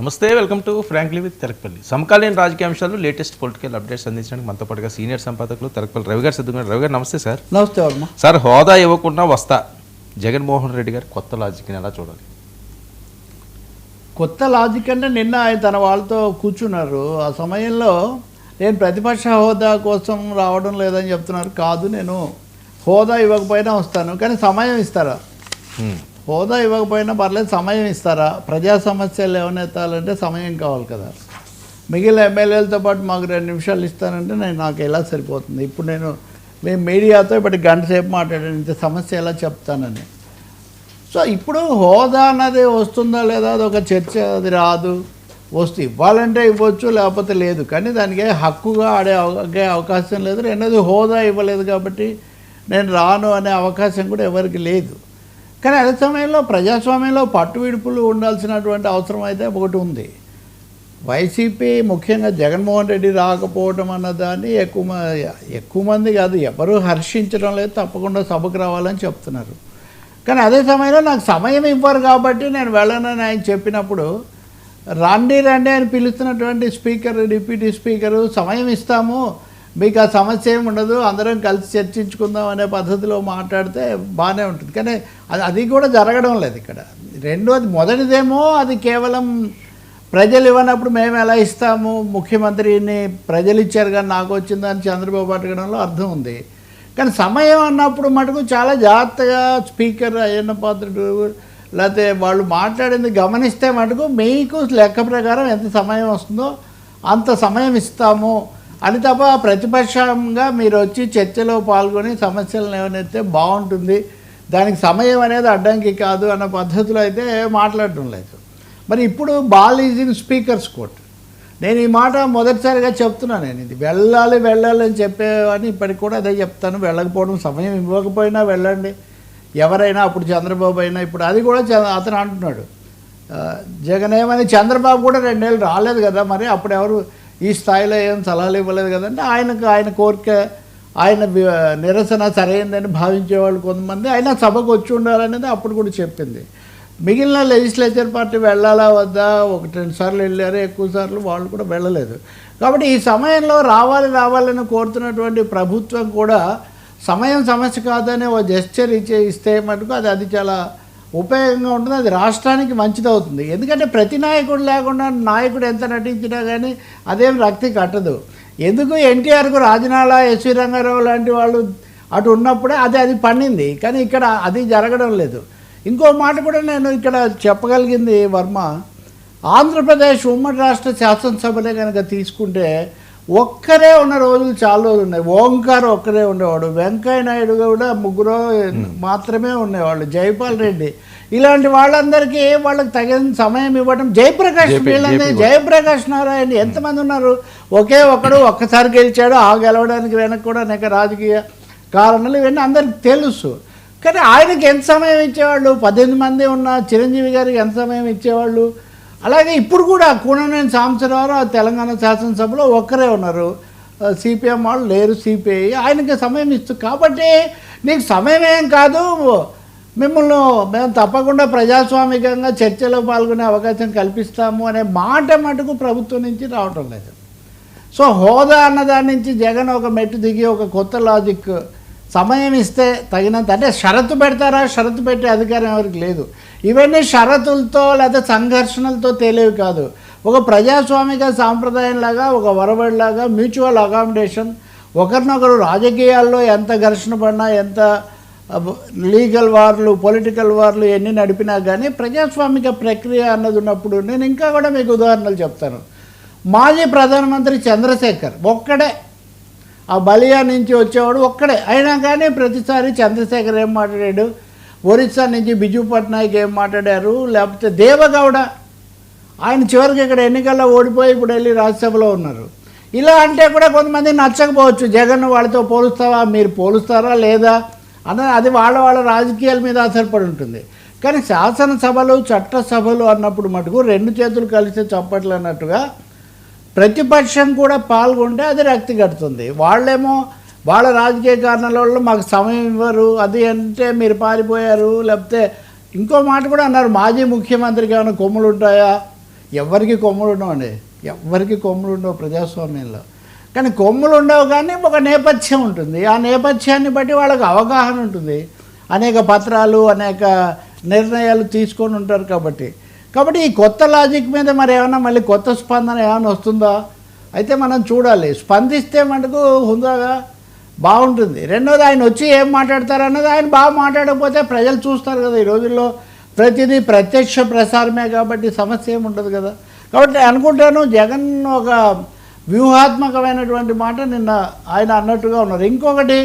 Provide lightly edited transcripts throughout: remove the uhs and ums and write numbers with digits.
నమస్తే, welcome to frankly with Telakapalli. సమకాలీన రాజకీయ అంశాలు, లేటెస్ట్ పొలిటికల్ అప్డేట్స్ అందించడానికి మనతో పాటుగా సీనియర్ సంపాదకులు తెలకపల్లి రవి గారు సిద్ధంగా. రవి గారు నమస్తే సార్. నమస్తే వర్మ సార్, హోదా ఇవ్వకుండా వస్తా జగన్మోహన్ రెడ్డి గారు కొత్త లాజిక్ని ఎలా చూడాలి? కొత్త లాజిక్ అంటే నిన్న ఆయన తన వాళ్ళతో కూర్చున్నారు. ఆ సమయంలో నేను ప్రతిపక్ష హోదా కోసం రావడం లేదని చెప్తున్నారు. కాదు, నేను హోదా ఇవ్వకపోయినా వస్తాను, కానీ సమయం ఇస్తారా? హోదా ఇవ్వకపోయినా పర్లేదు, సమయం ఇస్తారా? ప్రజా సమస్యలు లేవనెత్తాలంటే సమయం కావాలి కదా. మిగిలిన ఎమ్మెల్యేలతో పాటు మాకు 2 నిమిషాలు ఇస్తానంటే నాకు ఎలా సరిపోతుంది? ఇప్పుడు మేము మీడియాతో ఇప్పటి గంట సేపు మాట్లాడాను, ఇంత సమస్య ఎలా చెప్తానని. సో ఇప్పుడు హోదా అన్నది వస్తుందా లేదా అది ఒక చర్చ. అది రాదు, వస్తూ ఇవ్వాలంటే ఇవ్వచ్చు, లేకపోతే లేదు. కానీ దానికి హక్కుగా ఆడే అవకాశం లేదు. రెండోది, హోదా ఇవ్వలేదు కాబట్టి నేను రాను అనే అవకాశం కూడా ఎవరికి లేదు. కానీ అదే సమయంలో ప్రజాస్వామ్యంలో పట్టు విడుపులు ఉండాల్సినటువంటి అవసరం అయితే ఒకటి ఉంది. వైసీపీ ముఖ్యంగా జగన్మోహన్ రెడ్డి రాకపోవడం అన్నదాన్ని ఎక్కువ మంది కాదు, ఎవరు హర్షించడం లేదు. తప్పకుండా సభకు రావాలని చెప్తున్నారు. కానీ అదే సమయంలో నాకు సమయం ఇవ్వరు కాబట్టి నేను వెళ్ళనని ఆయన చెప్పినప్పుడు, రండి అని పిలుస్తున్నటువంటి స్పీకర్, డిప్యూటీ స్పీకరు సమయం ఇస్తాము, మీకు ఆ సమస్య ఏమి ఉండదు, అందరం కలిసి చర్చించుకుందాం అనే పద్ధతిలో మాట్లాడితే బాగానే ఉంటుంది. కానీ అది కూడా జరగడం లేదు ఇక్కడ. రెండోది, మొదటిదేమో అది కేవలం ప్రజలు ఇవ్వనప్పుడు మేము ఎలా ఇస్తాము, ముఖ్యమంత్రిని ప్రజలు ఇచ్చారు కానీ నాకు వచ్చిందని చంద్రబాబు అడగడంలో అర్థం ఉంది. కానీ సమయం అన్నప్పుడు మటుకు చాలా జాగ్రత్తగా స్పీకర్ అయ్యన్న పాత్రుడు లేకపోతే వాళ్ళు మాట్లాడింది గమనిస్తే మటుకు మీకు లెక్క ప్రకారం ఎంత సమయం వస్తుందో అంత సమయం ఇస్తాము అని తప్ప, ప్రతిపక్షంగా మీరు వచ్చి చర్చలో పాల్గొని సమస్యలను ఏమైతే బాగుంటుంది, దానికి సమయం అనేది అడ్డంకి కాదు అన్న పద్ధతిలో అయితే మాట్లాడటం లేదు. మరి ఇప్పుడు ball is in speakers court. నేను ఈ మాట మొదటిసారిగా చెప్తున్నాను. నేను ఇది వెళ్ళాలి అని చెప్పేవాడిని, ఇప్పటికి కూడా అదే చెప్తాను. వెళ్ళకపోవడం, సమయం ఇవ్వకపోయినా వెళ్ళండి. ఎవరైనా, అప్పుడు చంద్రబాబు అయినా, ఇప్పుడు అది కూడా అతను అంటున్నాడు. జగన్ ఏమని, చంద్రబాబు కూడా 2 ఏళ్ళు రాలేదు కదా, మరి అప్పుడు ఎవరు ఈ స్థాయిలో ఏం సలహాలు ఇవ్వలేదు కదంటే, ఆయన కోరిక, ఆయన నిరసన సరైందని భావించేవాళ్ళు కొంతమంది, ఆయన సభకు వచ్చి ఉండాలనేది అప్పుడు కూడా చెప్పింది. మిగిలిన లెజిస్లేచర్ పార్టీ వెళ్ళాలా వద్దా, 1-2 సార్లు వెళ్ళారు, ఎక్కువ సార్లు వాళ్ళు కూడా వెళ్ళలేదు. కాబట్టి ఈ సమయంలో రావాలని కోరుతున్నటువంటి ప్రభుత్వం కూడా సమయం సమస్య కాదనే ఓ జెస్చర్ ఇస్తే మటుకు అది చాలా ఉపయోగంగా ఉంటుంది. అది రాష్ట్రానికి మంచిదవుతుంది. ఎందుకంటే ప్రతి నాయకుడు లేకుండా నాయకుడు ఎంత నటించినా కానీ అదేం రక్తి కట్టదు. ఎందుకు ఎన్టీఆర్కు రాజనాల, ఎస్వి రంగారావు లాంటి వాళ్ళు అటు ఉన్నప్పుడే అది పండింది. కానీ ఇక్కడ అది జరగడం లేదు. ఇంకో మాట కూడా నేను ఇక్కడ చెప్పగలిగింది వర్మ, ఆంధ్రప్రదేశ్ ఉమ్మడి రాష్ట్ర శాసనసభనే కనుక తీసుకుంటే ఒక్కరే ఉన్న రోజులు చాలా రోజులు ఉన్నాయి. ఓంకార్ ఒక్కరే ఉండేవాడు, వెంకయ్య నాయుడు కూడా 3 మాత్రమే ఉండేవాళ్ళు, జైపాల్ రెడ్డి, ఇలాంటి వాళ్ళందరికీ వాళ్ళకి తగిన సమయం ఇవ్వడం. జయప్రకాష్ నారాయణ ఎంతమంది ఉన్నారు? ఒక్కసారి గెలిచాడు. ఆ గెలవడానికి వెనక్కి కూడా అనేక రాజకీయ కారణాలు ఇవన్నీ అందరికి తెలుసు. కానీ ఆయనకి ఎంత సమయం ఇచ్చేవాళ్ళు? 18 మంది ఉన్న చిరంజీవి గారికి ఎంత సమయం ఇచ్చేవాళ్ళు? అలాగే ఇప్పుడు కూడా కూననేని సాంబశివరావు తెలంగాణ శాసనసభలో ఒక్కరే ఉన్నారు. సిపిఎం వాళ్ళు లేరు, సిపిఐ ఆయనకి సమయం ఇస్తూ. కాబట్టి నీకు సమయం ఏం కాదు, మేము తప్పకుండా ప్రజాస్వామికంగా చర్చలో పాల్గొనే అవకాశం కల్పిస్తాము అనే మాట మటుకు ప్రభుత్వం నుంచి రావటం లేదు. సో హోదా అన్నదాని నుంచి జగన్ ఒక మెట్టు దిగి ఒక కొత్త లాజిక్, సమయం ఇస్తే తగినంత, అంటే షరతు పెడతారా, షరతు పెట్టే అధికారం ఎవరికి లేదు. ఇవన్నీ షరతులతో లేదా సంఘర్షణలతో తేలేవి కాదు. ఒక ప్రజాస్వామిక సాంప్రదాయంలాగా, ఒక వరవడిలాగా మ్యూచువల్ అకామిడేషన్, ఒకరినొకరు రాజకీయాల్లో ఎంత ఘర్షణ పడినా, ఎంత లీగల్ వార్లు, పొలిటికల్ వార్లు ఎన్ని నడిపినా కానీ ప్రజాస్వామిక ప్రక్రియ అన్నది ఉన్నప్పుడు, నేను ఇంకా కూడా మీకు ఉదాహరణలు చెప్తాను. మాజీ ప్రధానమంత్రి చంద్రశేఖర్ ఒక్కడే, ఆ బలియా నుంచి వచ్చేవాడు ఒక్కడే. అయినా కానీ ప్రతిసారి చంద్రశేఖర్ ఏం మాట్లాడాడు, ఒరిస్సా నుంచి బిజు పట్నాయక్ ఏం మాట్లాడారు, లేకపోతే దేవగౌడ, ఆయన చివరికి ఇక్కడ ఎన్నికల్లో ఓడిపోయి ఇప్పుడు వెళ్ళి రాజ్యసభలో ఉన్నారు. ఇలా అంటే కూడా కొంతమంది నచ్చకపోవచ్చు. జగన్ వాళ్ళతో పోలుస్తావా, మీరు పోలుస్తారా లేదా అన్నది అది వాళ్ళ రాజకీయాల మీద ఆధారపడి ఉంటుంది. కానీ శాసనసభలు, చట్టసభలు అన్నప్పుడు మటుకు 2 చేతులు కలిసి చప్పట్లు అన్నట్టుగా ప్రతిపక్షం కూడా పాల్గొంటే అది రక్తి కడుతుంది. వాళ్ళేమో వాళ్ళ రాజకీయ కారణాల వల్ల మాకు సమయం ఇవ్వరు, అది అంటే మీరు పారిపోయారు, లేకపోతే ఇంకో మాట కూడా అన్నారు, మాజీ ముఖ్యమంత్రికి ఏమైనా కొమ్ములు ఉంటాయా, ఎవరికి కొమ్ములు ఉండవండి, ఎవరికి కొమ్ములు ఉండవు ప్రజాస్వామ్యంలో. కానీ కొమ్ములు ఉండవు, కానీ ఒక నేపథ్యం ఉంటుంది. ఆ నేపథ్యాన్ని బట్టి వాళ్ళకి అవగాహన ఉంటుంది. అనేక పత్రాలు, అనేక నిర్ణయాలు తీసుకొని ఉంటారు. కాబట్టి ఈ కొత్త లాజిక్ మీద మరి ఏమైనా మళ్ళీ కొత్త స్పందన ఏమైనా వస్తుందా అయితే మనం చూడాలి. స్పందిస్తే మటుకు హుందాగా బాగుంటుంది. రెండోది, ఆయన వచ్చి ఏం మాట్లాడతారు అన్నది, ఆయన బాగా మాట్లాడకపోతే ప్రజలు చూస్తారు కదా. ఈ రోజుల్లో ప్రతిదీ ప్రత్యక్ష ప్రసారమే కాబట్టి సమస్య ఏమి ఉండదు కదా. కాబట్టి అనుకుంటాను జగన్ ఒక వ్యూహాత్మకమైనటువంటి మాట నిన్న ఆయన అన్నట్టుగా ఉన్నారు. ఇంకొకటి,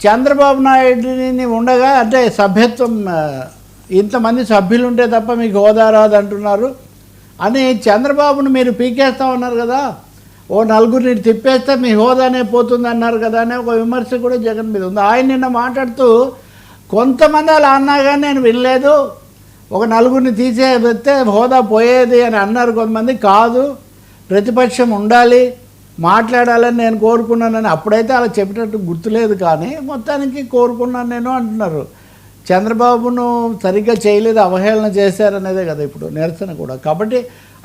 చంద్రబాబు నాయుడిని ఉండగా అంటే సభ్యత్వం ఇంతమంది సభ్యులు ఉంటే తప్ప మీకు హోదా రాదు అంటున్నారు అని చంద్రబాబును మీరు పీకేస్తా ఉన్నారు కదా, ఓ నలుగురిని తిప్పేస్తే మీ హోదానే పోతుంది అన్నారు కదా అనే ఒక విమర్శ కూడా జగన్ మీద ఉంది. ఆయన నిన్న మాట్లాడుతూ కొంతమంది అలా అన్నా కానీ నేను వినలేదు, ఒక నలుగురిని తీసేస్తే హోదా పోయేది అని అన్నారు కొంతమంది. కాదు, ప్రతిపక్షం ఉండాలి, మాట్లాడాలని నేను కోరుకున్నానని అప్పుడైతే అలా చెప్పినట్టు గుర్తులేదు, కానీ మొత్తానికి కోరుకున్నాను నేను అంటున్నారు. చంద్రబాబును సరిగ్గా చేయలేదు, అవహేళన చేశారనేదే కదా ఇప్పుడు నిరసన కూడా. కాబట్టి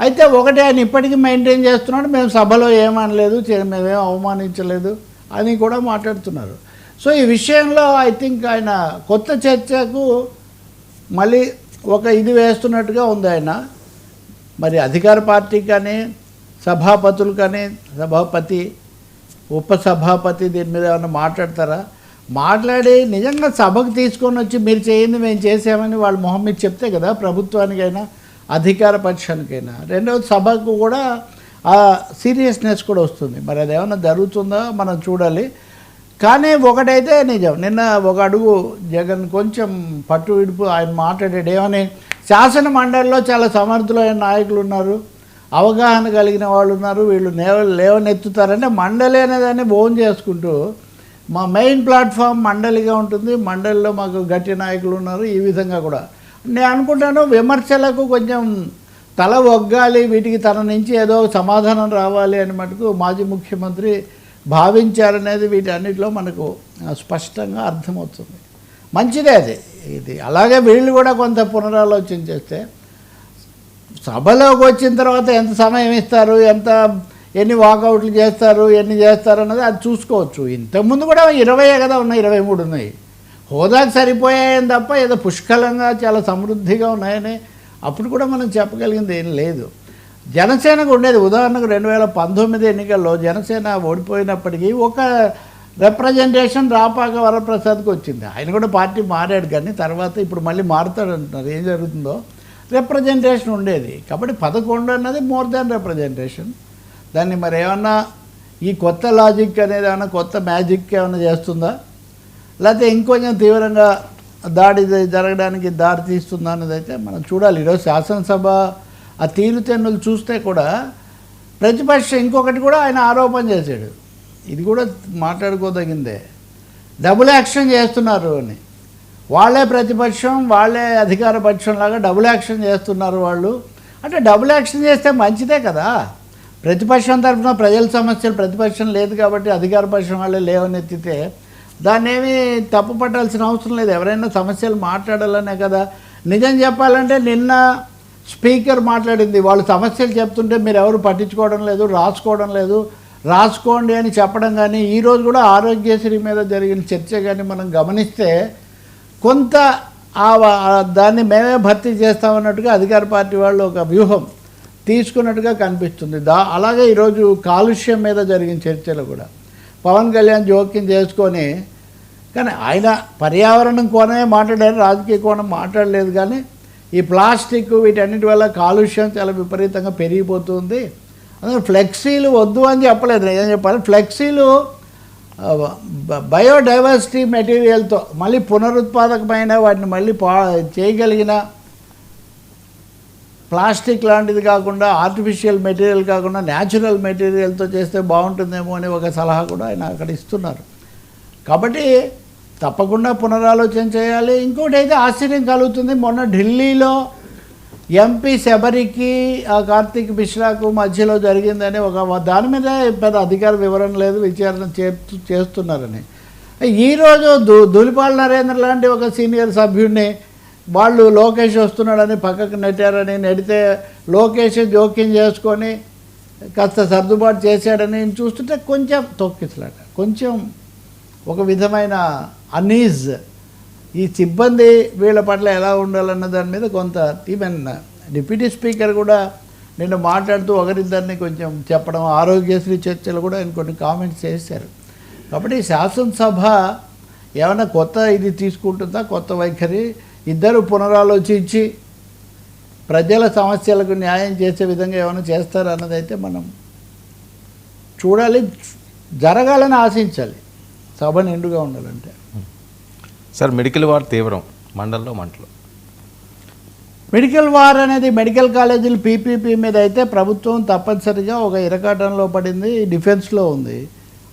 అయితే ఒకటి, ఆయన ఇప్పటికీ మెయింటైన్ చేస్తున్నాడు, మేము సభలో ఏమనలేదు, మేమేం అవమానించలేదు అని కూడా మాట్లాడుతున్నారు. సో ఈ విషయంలో ఐ థింక్ ఆయన కొత్త చర్చకు మళ్ళీ ఒక ఇది వేస్తున్నట్టుగా ఉంది ఆయన. మరి అధికార పార్టీ కానీ సభాపతులు కానీ సభాపతి ఉపసభాపతి దీని మీద ఏమైనా మాట్లాడతారా? మాట్లాడి నిజంగా సభకు తీసుకొని వచ్చి మీరు చేయండి మేము చేసామని వాళ్ళ మొహం మీద చెప్తే కదా ప్రభుత్వానికైనా అధికార పక్షానికైనా. రెండవది, సభకు కూడా ఆ సీరియస్నెస్ కూడా వస్తుంది. మరి అది ఏమైనా జరుగుతుందో మనం చూడాలి. కానీ ఒకటైతే నిజం, నిన్న ఒక అడుగు జగన్ కొంచెం పట్టు విడుపు ఆయన మాట్లాడాడు. ఏమని, శాసన మండలిలో చాలా సమర్థులైన నాయకులు ఉన్నారు, అవగాహన కలిగిన వాళ్ళు ఉన్నారు, వీళ్ళు లేవనెత్తుతారంటే మండలి అనేదాన్ని ఓన్ చేసుకుంటూ మా మెయిన్ ప్లాట్ఫామ్ మండలిగా ఉంటుంది, మండలిలో మాకు గట్టి నాయకులు ఉన్నారు. ఈ విధంగా కూడా నేను అనుకుంటాను విమర్శలకు కొంచెం తల ఒగ్గాలి, వీటికి తన నుంచి ఏదో సమాధానం రావాలి అని మటుకు మాజీ ముఖ్యమంత్రి భావించారనేది వీటన్నిటిలో మనకు స్పష్టంగా అర్థమవుతుంది. మంచిదే అది ఇది. అలాగే వీళ్ళు కూడా కొంత పునరాలోచన చేస్తే సభలోకి వచ్చిన తర్వాత ఎంత సమయం ఇస్తారు, ఎన్ని వాకౌట్లు చేస్తారు, ఎన్ని చేస్తారు అన్నది అది చూసుకోవచ్చు. ఇంతకుముందు కూడా 20 కదా ఉన్నాయి, 23 ఉన్నాయి. హోదాకు సరిపోయాయని తప్ప ఏదో పుష్కలంగా చాలా సమృద్ధిగా ఉన్నాయని అప్పుడు కూడా మనం చెప్పగలిగింది ఏం లేదు. జనసేనకు ఉండేది, ఉదాహరణకు 2019 ఎన్నికల్లో జనసేన ఓడిపోయినప్పటికీ ఒక రిప్రజెంటేషన్ రాపాక వరప్రసాద్కి వచ్చింది. ఆయన కూడా పార్టీ మారాడు, కానీ తర్వాత ఇప్పుడు మళ్ళీ మారుతాడు అంటున్నారు. ఏం జరుగుతుందో రిప్రజెంటేషన్ ఉండేది. కాబట్టి 11 అన్నది మోర్ దాన్ రిప్రజెంటేషన్. దాన్ని మరి ఏమన్నా ఈ కొత్త లాజిక్ అనేది ఏమన్నా కొత్త మ్యాజిక్ ఏమైనా చేస్తుందా, లేకపోతే ఇంకొంచెం తీవ్రంగా దాడి జరగడానికి దారి తీస్తుందా అనేది అయితే మనం చూడాలి. ఈరోజు శాసనసభ ఆ తీరుతెన్నులు చూస్తే కూడా ప్రతిపక్షం ఇంకొకటి కూడా ఆయన ఆరోపణ చేశాడు, ఇది కూడా మాట్లాడుకోదగిందే, డబుల్ యాక్షన్ చేస్తున్నారు అని. వాళ్ళే ప్రతిపక్షం, వాళ్ళే అధికార పక్షం లాగా డబుల్ యాక్షన్ చేస్తున్నారు వాళ్ళు. అంటే డబుల్ యాక్షన్ చేస్తే మంచిదే కదా. ప్రతిపక్షం తరఫున ప్రజల సమస్యలు ప్రతిపక్షం లేదు కాబట్టి అధికార పక్షం వాళ్ళే లేవనెత్తితే దాన్ని ఏమీ తప్పు పట్టాల్సిన అవసరం లేదు. ఎవరైనా సమస్యలు మాట్లాడాలనే కదా. నిజం చెప్పాలంటే నిన్న స్పీకర్ మాట్లాడింది, వాళ్ళు సమస్యలు చెప్తుంటే మీరు ఎవరు పట్టించుకోవడం లేదు, రాసుకోవడం లేదు, రాసుకోండి అని చెప్పడం కానీ, ఈరోజు కూడా ఆరోగ్యశ్రీ మీద జరిగిన చర్చ కానీ మనం గమనిస్తే కొంత దాన్ని మేమే భర్తీ చేస్తామన్నట్టుగా అధికార పార్టీ వాళ్ళు ఒక వ్యూహం తీసుకున్నట్టుగా కనిపిస్తుంది. అలాగే ఈరోజు కాలుష్యం మీద జరిగిన చర్చలు కూడా పవన్ కళ్యాణ్ జోక్యం చేసుకొని, కానీ ఆయన పర్యావరణం కోణమే మాట్లాడారు, రాజకీయ కోణం మాట్లాడలేదు. కానీ ఈ ప్లాస్టిక్ వీటన్నిటి వల్ల కాలుష్యం చాలా విపరీతంగా పెరిగిపోతుంది. అందుకే ఫ్లెక్సీలు వద్దు అని చెప్పలేదు. ఏం చెప్పాలి, ఫ్లెక్సీలు బయోడైవర్సిటీ మెటీరియల్తో మళ్ళీ పునరుత్పాదకమైన వాటిని మళ్ళీ చేయగలిగిన ప్లాస్టిక్ లాంటిది కాకుండా, ఆర్టిఫిషియల్ మెటీరియల్ కాకుండా న్యాచురల్ మెటీరియల్తో చేస్తే బాగుంటుందేమో అని ఒక సలహా కూడా ఆయన అక్కడ ఇస్తున్నారు. కాబట్టి తప్పకుండా పునరాలోచన చేయాలి. ఇంకోటి అయితే ఆశ్చర్యం కలుగుతుంది, మొన్న ఢిల్లీలో ఎంపీ శబరికి ఆ కార్తీక్ మిశ్రాకు మధ్యలో జరిగిందని ఒక దాని మీద పెద్ద అధికార వివరణ లేదు, విచారణ చేస్తున్నారని. ఈరోజు ధూళిపాల నరేంద్ర లాంటి ఒక సీనియర్ సభ్యుడిని వాళ్ళు లోకేష్ వస్తున్నాడని పక్కకు నెట్టారని నెడితే లోకేష్ జోక్యం చేసుకొని కాస్త సర్దుబాటు చేశాడని చూస్తుంటే కొంచెం తొక్కిసలాట, కొంచెం ఒక విధమైన అనీజ్. ఈ సిబ్బంది వీళ్ళ పట్ల ఎలా ఉండాలన్న దాని మీద కొంత ఈవెన్ డిప్యూటీ స్పీకర్ కూడా నిన్న మాట్లాడుతూ ఒకరిద్దరిని కొంచెం చెప్పడం, ఆరోగ్యశ్రీ చర్చలు కూడా ఆయన కొన్ని కామెంట్స్ చేశారు. కాబట్టి శాసనసభ ఏమైనా కొత్త ఇది తీసుకుంటుందా, కొత్త వైఖరి, ఇద్దరు పునరాలోచించి ప్రజల సమస్యలకు న్యాయం చేసే విధంగా ఏమైనా చేస్తారా అన్నది అయితే మనం చూడాలి, జరగాలని ఆశించాలి సభ నిండుగా ఉండాలంటే. సార్ మెడికల్ వార్ తీవ్రం, మండలంలో మంటలు. మెడికల్ వార్ అనేది మెడికల్ కాలేజీలు పీపీపీ మీద అయితే ప్రభుత్వం తప్పనిసరిగా ఒక ఇరకాటంలో పడింది, డిఫెన్స్లో ఉంది.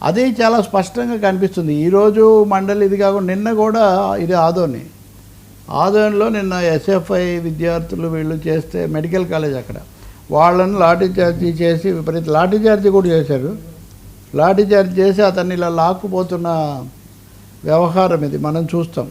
అది చాలా స్పష్టంగా కనిపిస్తుంది. ఈరోజు మండలి ఇది కాకుండా నిన్న కూడా ఇది ఆదోనిలో నిన్న ఎస్ఎఫ్ఐ విద్యార్థులు వీళ్ళు చేస్తే మెడికల్ కాలేజ్ అక్కడ వాళ్ళని లాఠీచార్జీ చేసి విపరీత లాఠీచార్జీ కూడా చేశారు. లాఠీచార్జీ చేసి అతన్ని ఇలా లాక్కుపోతున్న వ్యవహారం ఇది మనం చూస్తాం.